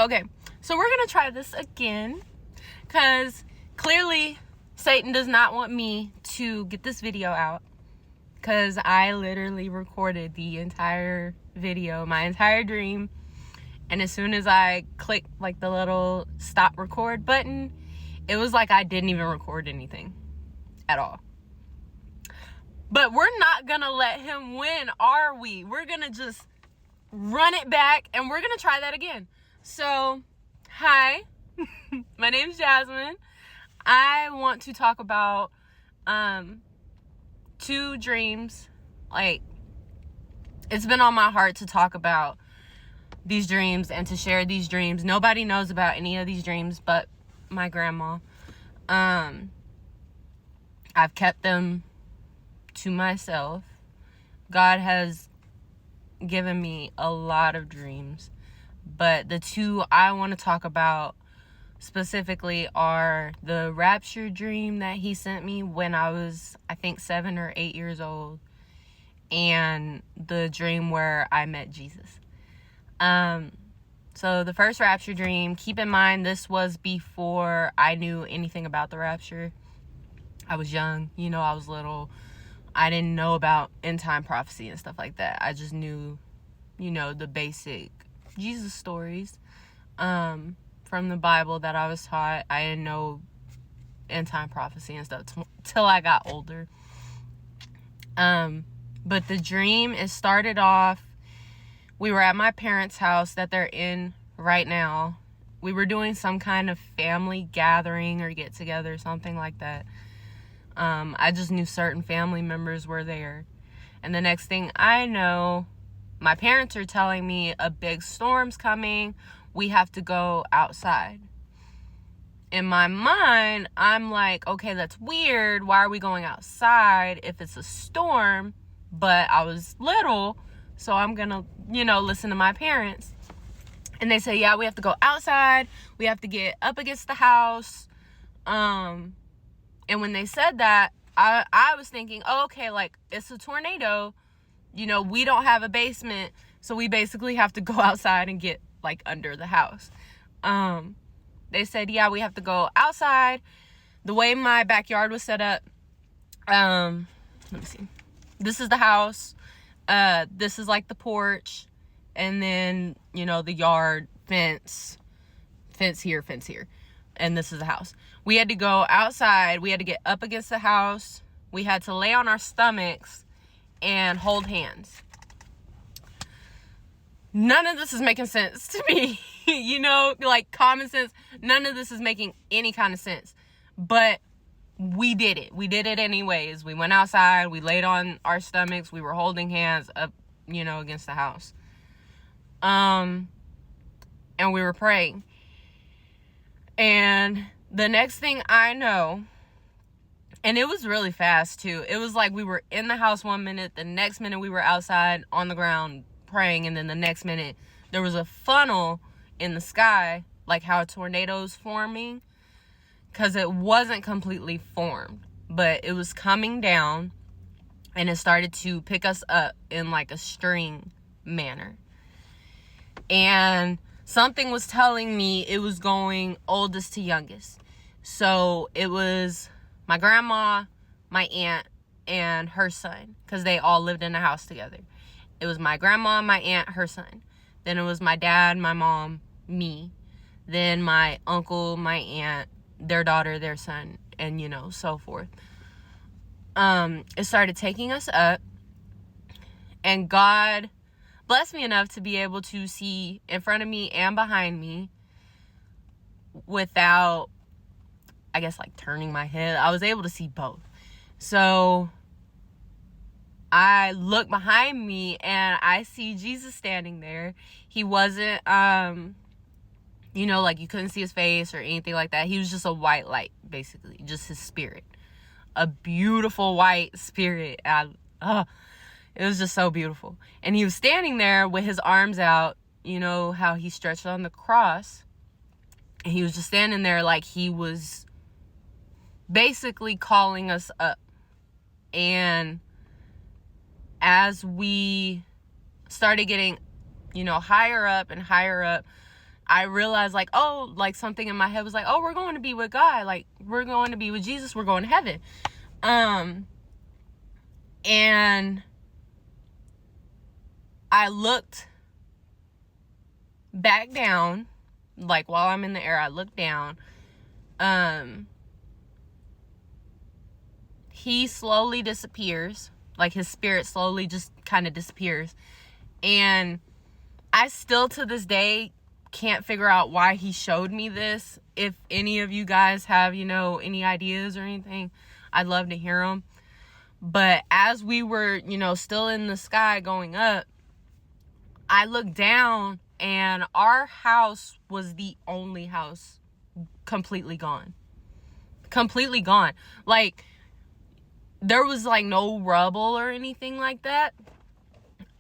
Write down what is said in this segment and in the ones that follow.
Okay, so we're going to try this again because clearly Satan does not want me to get this video out because I literally recorded the entire video, my entire dream, and as soon as I clicked like the little stop record button, it was like I didn't even record anything at all. But we're not going to let him win, are we? We're going to just run it back and we're going to try that again. So, hi, my name's Jasmine. I want to talk about 2 dreams. Like, it's been on my heart to talk about these dreams and to share these dreams. Nobody knows about any of these dreams but my grandma. I've kept them to myself. God has given me a lot of dreams, but the 2 I want to talk about specifically are the Rapture Dream that he sent me when I was, I think, 7 or 8 years old, and the dream where I met Jesus. So the first Rapture Dream, keep in mind this was before I knew anything about the Rapture. I was young, I was little. I didn't know about end time prophecy and stuff like that. I just knew, the basic Jesus stories from the Bible that I was taught. I didn't know end time prophecy and stuff till I got older. But the dream, it started off, we were at my parents' house that they're in right now. We were doing some kind of family gathering or get together, something like that. I just knew certain family members were there. And the next thing I know, my parents are telling me a big storm's coming. We have to go outside. In my mind, I'm like, okay, that's weird. Why are we going outside if it's a storm? But I was little, so I'm going to, listen to my parents. And they say, yeah, we have to go outside. We have to get up against the house. And when they said that, I was thinking, oh, okay, like, it's a tornado. We don't have a basement, so we basically have to go outside and get, like, under the house. They said, yeah, we have to go outside. The way my backyard was set up, let me see. This is the house. This is, like, the porch. And then, the yard, fence here. And this is the house. We had to go outside. We had to get up against the house. We had to lay on our stomachs and hold hands. None of this is making sense to me. Like common sense. None of this is making any kind of sense. But we did it. We did it anyways. We went outside. We laid on our stomachs. We were holding hands up, against the house. And we were praying. And the next thing I know, and it was really fast too. It was like we were in the house one minute, the next minute we were outside on the ground praying, and then the next minute there was a funnel in the sky, like how a tornado's forming, because it wasn't completely formed, but it was coming down, and it started to pick us up in like a string manner. And something was telling me it was going oldest to youngest. So it was my grandma, my aunt, and her son, because they all lived in the house together. It was my grandma, my aunt, her son. Then it was my dad, my mom, me. Then my uncle, my aunt, their daughter, their son, and, so forth. It started taking us up, and God blessed me enough to be able to see in front of me and behind me without, I guess, like turning my head. I was able to see both. So I look behind me and I see Jesus standing there. He wasn't, like you couldn't see his face or anything like that. He was just a white light, basically, just his spirit. A beautiful white spirit. It was just so beautiful. And he was standing there with his arms out, how he stretched on the cross. And he was just standing there like he was basically calling us up. And as we started getting, higher up and higher up, I realized, like, oh, like, something in my head was like, oh, we're going to be with God. Like, we're going to be with Jesus. We're going to heaven. And I looked back down, like, while I'm in the air, I looked down. He slowly disappears. Like, his spirit slowly just kind of disappears. And I still, to this day, can't figure out why he showed me this. If any of you guys have, any ideas or anything, I'd love to hear them. But as we were, still in the sky going up, I looked down and our house was the only house completely gone. Completely gone. Like, there was, like, no rubble or anything like that.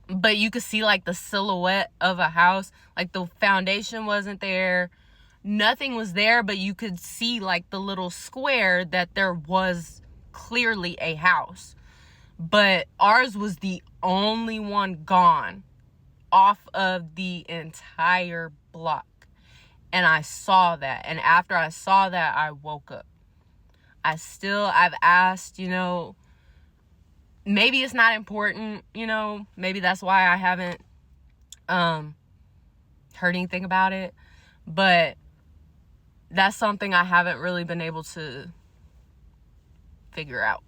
But you could see, like, the silhouette of a house. Like, the foundation wasn't there. Nothing was there, but you could see, like, the little square that there was clearly a house. But ours was the only one gone off of the entire block. And I saw that. And after I saw that, I woke up. I've asked, maybe it's not important, maybe that's why I haven't heard anything about it. But that's something I haven't really been able to figure out.